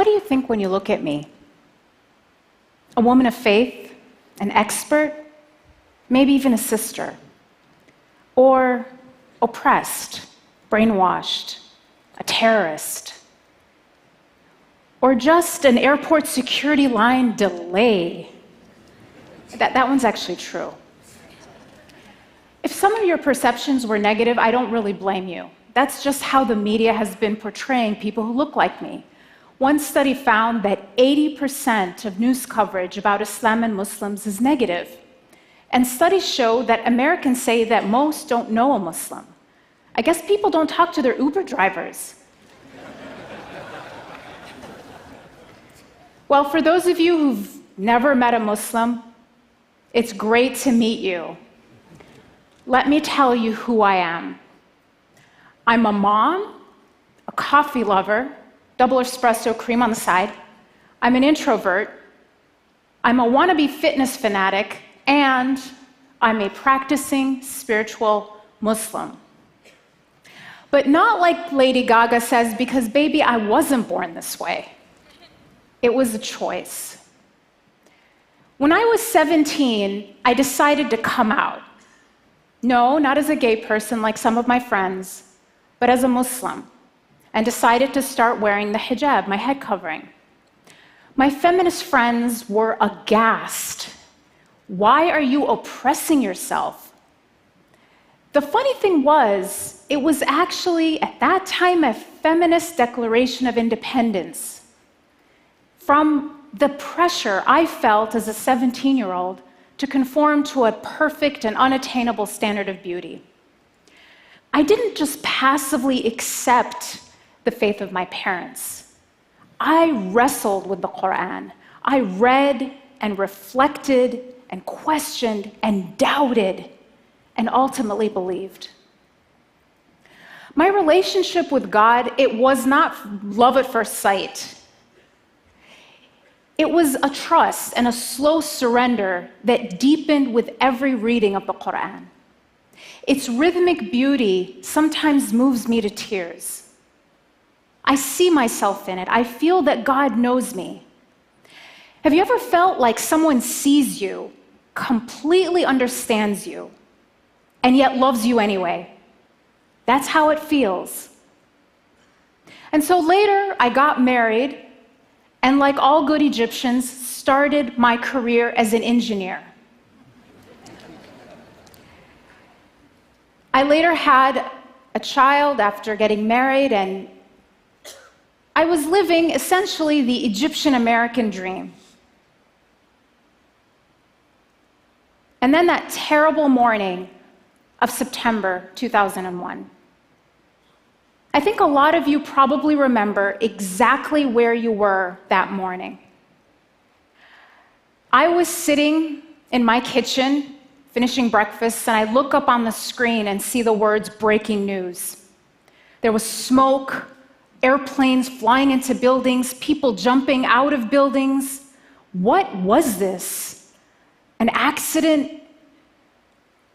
do you think when you look at me? A woman of faith, an expert, maybe even a sister, or oppressed, brainwashed, a terrorist, or just an airport security line delay. That one's actually true. If some of your perceptions were negative, I don't really blame you. That's just how the media has been portraying people who look like me. One study found that 80% of news coverage about Islam and Muslims is negative. And studies show that Americans say that most don't know a Muslim. I guess people don't talk to their Uber drivers. Well, for those of you who've never met a Muslim, it's great to meet you. Let me tell you who I am. I'm a mom, a coffee lover, double espresso, cream on the side. I'm an introvert. I'm a wannabe fitness fanatic, and I'm a practicing spiritual Muslim. But not like Lady Gaga says, because baby, I wasn't born this way. It was a choice. When I was 17, I decided to come out. No, not as a gay person like some of my friends, but as a Muslim, and decided to start wearing the hijab, my head covering. My feminist friends were aghast. Why are you oppressing yourself? The funny thing was, it was actually, at that time, a feminist declaration of independence from the pressure I felt as a 17-year-old to conform to a perfect and unattainable standard of beauty. I didn't just passively accept the faith of my parents. I wrestled with the Quran. I read and reflected and questioned and doubted and ultimately believed. My relationship with God, it was not love at first sight. It was a trust and a slow surrender that deepened with every reading of the Quran. Its rhythmic beauty sometimes moves me to tears. I see myself in it. I feel that God knows me. Have you ever felt like someone sees you, completely understands you, and yet loves you anyway? That's how it feels. And so later, I got married, and like all good Egyptians, started my career as an engineer. I later had a child after getting married, and I was living essentially the Egyptian-American dream. And then that terrible morning of September 2001. I think a lot of you probably remember exactly where you were that morning. I was sitting in my kitchen, finishing breakfast, and I look up on the screen and see the words breaking news. There was smoke, airplanes flying into buildings, people jumping out of buildings. What was this? An accident?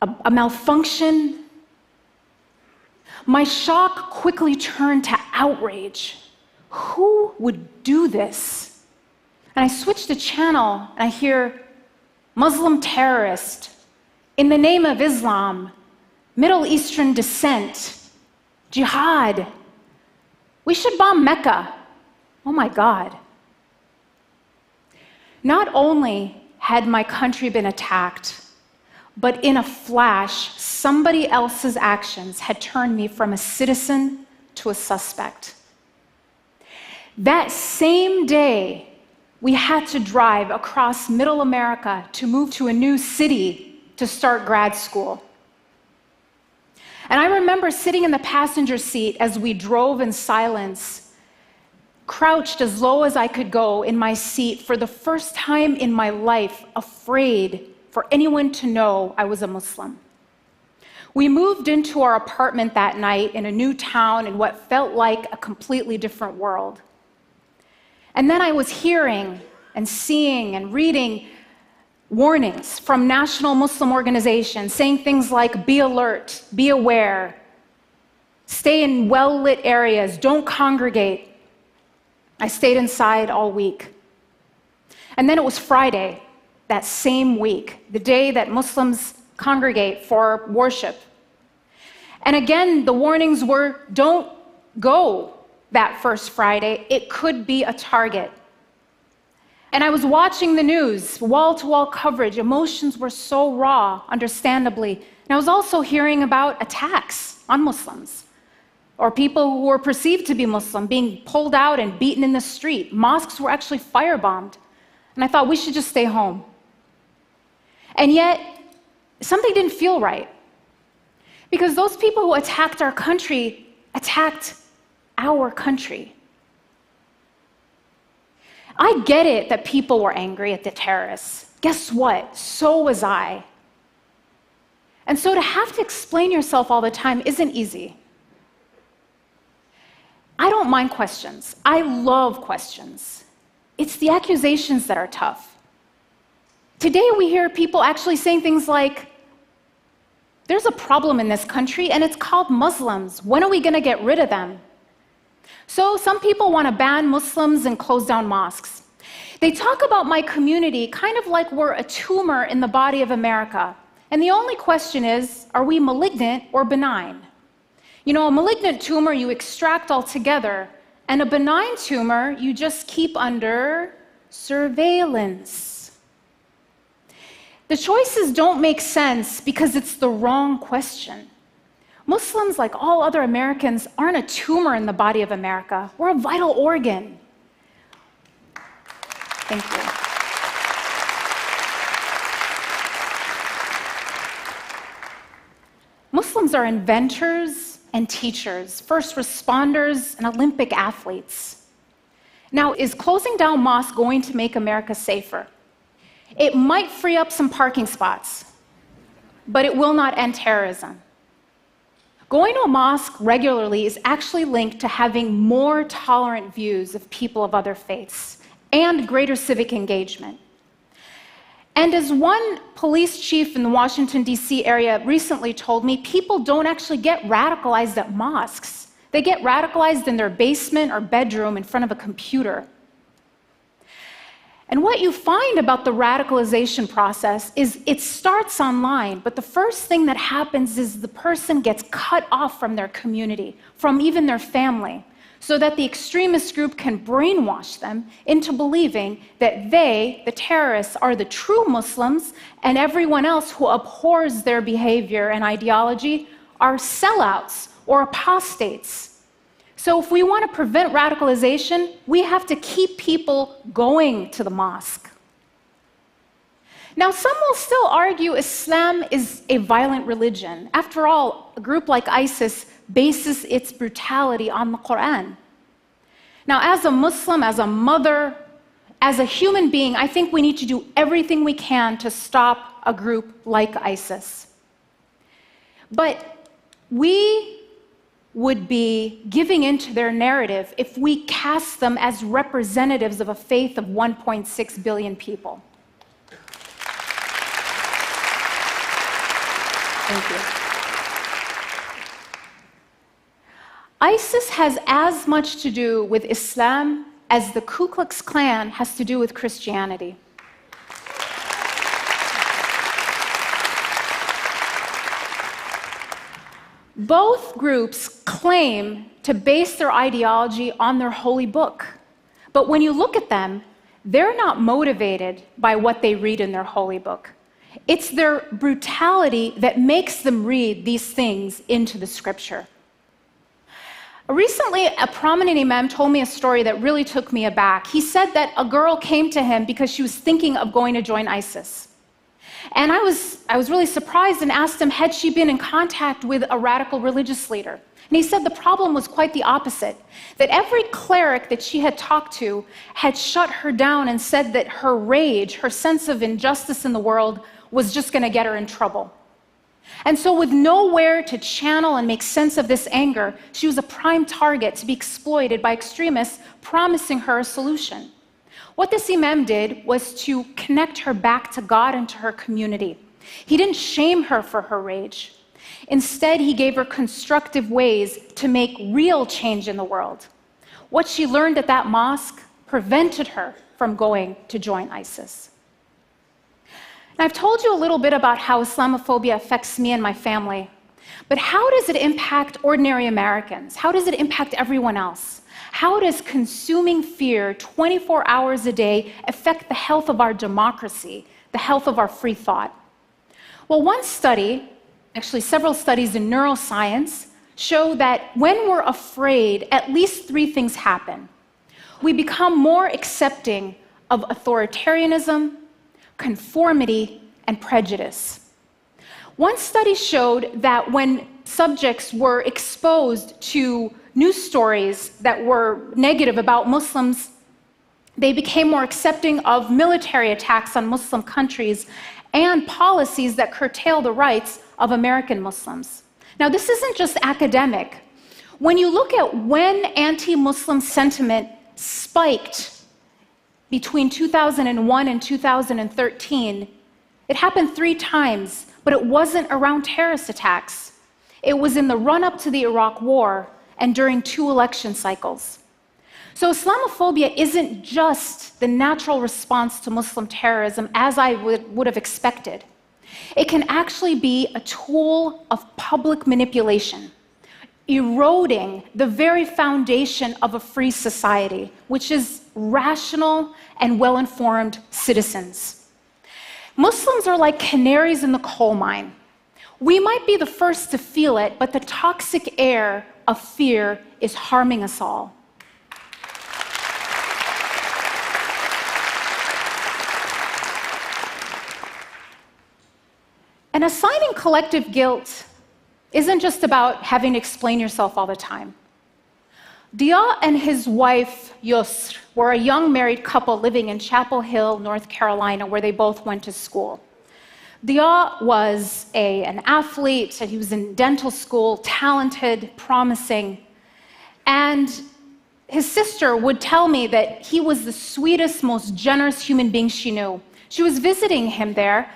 A malfunction? My shock quickly turned to outrage. Who would do this? And I switched the channel and I hear Muslim terrorist, in the name of Islam, Middle Eastern descent, jihad. We should bomb Mecca. Oh my God. Not only had my country been attacked, but in a flash, somebody else's actions had turned me from a citizen to a suspect. That same day, we had to drive across Middle America to move to a new city to start grad school. And I remember sitting in the passenger seat as we drove in silence, crouched as low as I could go in my seat for the first time in my life, afraid for anyone to know I was a Muslim. We moved into our apartment that night in a new town in what felt like a completely different world. And then I was hearing and seeing and reading warnings from national Muslim organizations saying things like, be alert, be aware, stay in well-lit areas, don't congregate. I stayed inside all week. And then it was Friday, that same week, the day that Muslims congregate for worship. And again, the warnings were, don't go that first Friday. It could be a target. And I was watching the news, wall-to-wall coverage. Emotions were so raw, understandably. And I was also hearing about attacks on Muslims, or people who were perceived to be Muslim being pulled out and beaten in the street. Mosques were actually firebombed. And I thought, we should just stay home. And yet, something didn't feel right. Because those people who attacked our country attacked our country. I get it that people were angry at the terrorists. Guess what? So was I. And so to have to explain yourself all the time isn't easy. I don't mind questions. I love questions. It's the accusations that are tough. Today we hear people actually saying things like, there's a problem in this country and it's called Muslims. When are we going to get rid of them? So some people want to ban Muslims and close down mosques. They talk about my community kind of like we're a tumor in the body of America. And the only question is, are we malignant or benign? You know, a malignant tumor you extract altogether, and a benign tumor you just keep under surveillance. The choices don't make sense because it's the wrong question. Muslims, like all other Americans, aren't a tumor in the body of America. We're a vital organ. Thank you. Muslims are inventors and teachers, first responders and Olympic athletes. Now, is closing down mosques going to make America safer? It might free up some parking spots, but it will not end terrorism. Going to a mosque regularly is actually linked to having more tolerant views of people of other faiths and greater civic engagement. And as one police chief in the Washington, D.C. area recently told me, people don't actually get radicalized at mosques. They get radicalized in their basement or bedroom in front of a computer. And what you find about the radicalization process is it starts online, but the first thing that happens is the person gets cut off from their community, from even their family, so that the extremist group can brainwash them into believing that they, the terrorists, are the true Muslims, and everyone else who abhors their behavior and ideology are sellouts or apostates. So if we want to prevent radicalization, we have to keep people going to the mosque. Now, some will still argue Islam is a violent religion. After all, a group like ISIS bases its brutality on the Quran. Now, as a Muslim, as a mother, as a human being, I think we need to do everything we can to stop a group like ISIS. But we would be giving into their narrative if we cast them as representatives of a faith of 1.6 billion people. Thank you. ISIS has as much to do with Islam as the Ku Klux Klan has to do with Christianity. Both groups claim to base their ideology on their holy book. But when you look at them, they're not motivated by what they read in their holy book. It's their brutality that makes them read these things into the scripture. Recently, a prominent imam told me a story that really took me aback. He said that a girl came to him because she was thinking of going to join ISIS. And I was really surprised and asked him, had she been in contact with a radical religious leader? And he said the problem was quite the opposite, that every cleric that she had talked to had shut her down and said that her rage, her sense of injustice in the world, was just going to get her in trouble. And so with nowhere to channel and make sense of this anger, she was a prime target to be exploited by extremists promising her a solution. What this imam did was to connect her back to God and to her community. He didn't shame her for her rage. Instead, he gave her constructive ways to make real change in the world. What she learned at that mosque prevented her from going to join ISIS. And I've told you a little bit about how Islamophobia affects me and my family, but how does it impact ordinary Americans? How does it impact everyone else? How does consuming fear 24 hours a day affect the health of our democracy, the health of our free thought? Well, one study, actually several studies in neuroscience, show that when we're afraid, at least three things happen. We become more accepting of authoritarianism, conformity, and prejudice. One study showed that when subjects were exposed to news stories that were negative about Muslims, they became more accepting of military attacks on Muslim countries and policies that curtail the rights of American Muslims. Now, this isn't just academic. When you look at when anti-Muslim sentiment spiked between 2001 and 2013, it happened 3 times, but it wasn't around terrorist attacks. It was in the run-up to the Iraq War and during 2 election cycles. So Islamophobia isn't just the natural response to Muslim terrorism as I would have expected. It can actually be a tool of public manipulation, eroding the very foundation of a free society, which is rational and well-informed citizens. Muslims are like canaries in the coal mine. We might be the first to feel it, but the toxic air of fear is harming us all. And assigning collective guilt isn't just about having to explain yourself all the time. Dia and his wife, Yusr, were a young married couple living in Chapel Hill, North Carolina, where they both went to school. Dia was an athlete, and he was in dental school, talented, promising. And his sister would tell me that he was the sweetest, most generous human being she knew. She was visiting him there,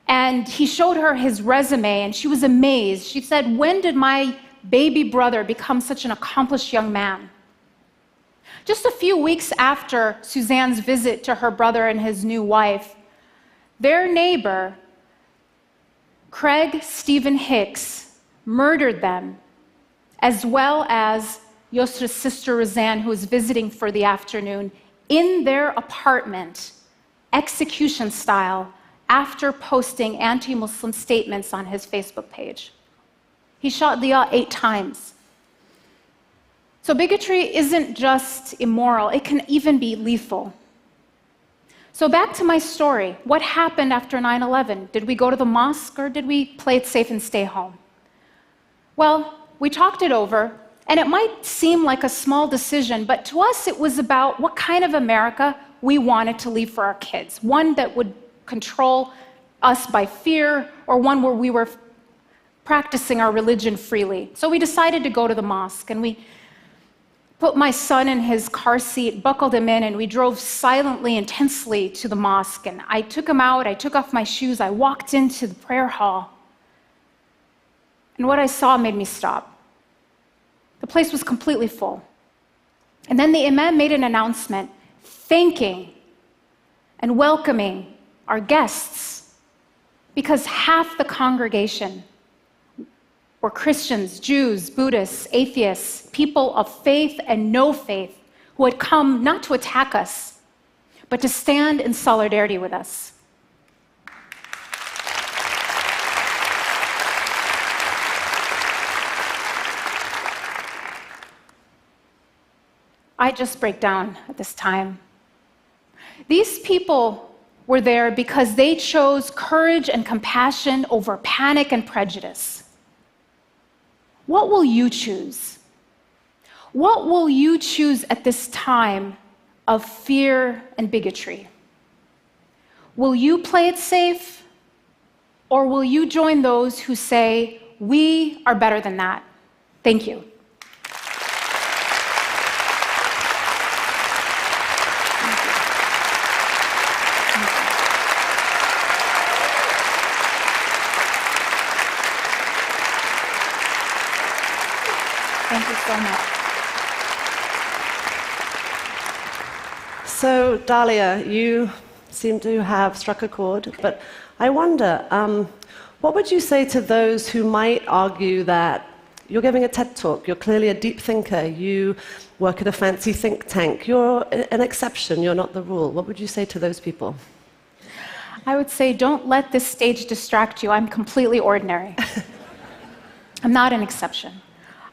and he showed her his resume, and she was amazed. She said, "When did my baby brother become such an accomplished young man?" Just a few weeks after Suzanne's visit to her brother and his new wife, their neighbor, Craig Stephen Hicks, murdered them, as well as Yusra's sister Roseanne, who was visiting for the afternoon, in their apartment, execution style, after posting anti-Muslim statements on his Facebook page. He shot Dia 8 times. So bigotry isn't just immoral, it can even be lethal. So back to my story. What happened after 9/11? Did we go to the mosque or did we play it safe and stay home? Well, we talked it over, and it might seem like a small decision, but to us it was about what kind of America we wanted to leave for our kids. One that would control us by fear, or one where we were practicing our religion freely. So we decided to go to the mosque, and we put my son in his car seat, buckled him in, and we drove silently and tensely to the mosque. And I took him out, I took off my shoes, I walked into the prayer hall. And what I saw made me stop. The place was completely full. And then the imam made an announcement thanking and welcoming our guests, because half the congregation were Christians, Jews, Buddhists, atheists, people of faith and no faith, who had come not to attack us, but to stand in solidarity with us. I just break down at this time. These people were there because they chose courage and compassion over panic and prejudice. What will you choose? What will you choose at this time of fear and bigotry? Will you play it safe, or will you join those who say, we are better than that? Thank you. Thank you so much. So, Dalia, you seem to have struck a chord, but I wonder, what would you say to those who might argue that you're giving a TED Talk, you're clearly a deep thinker, you work at a fancy think tank, you're an exception, you're not the rule? What would you say to those people? I would say, don't let this stage distract you. I'm completely ordinary. I'm not an exception.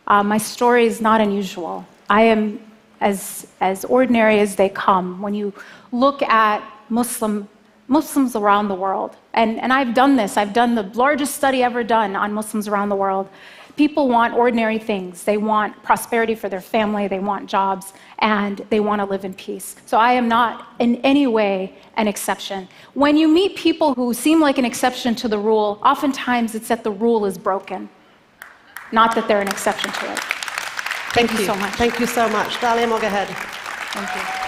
My story is not unusual. I am as ordinary as they come. When you look at Muslims around the world, and I've done this, I've done the largest study ever done on Muslims around the world. People want ordinary things. They want prosperity for their family, they want jobs, and they want to live in peace. So I am not in any way an exception. When you meet people who seem like an exception to the rule, oftentimes it's that the rule is broken, not that they're an exception to it. Thank you so much. Thank you so much. Dalia Mogahed. Thank you.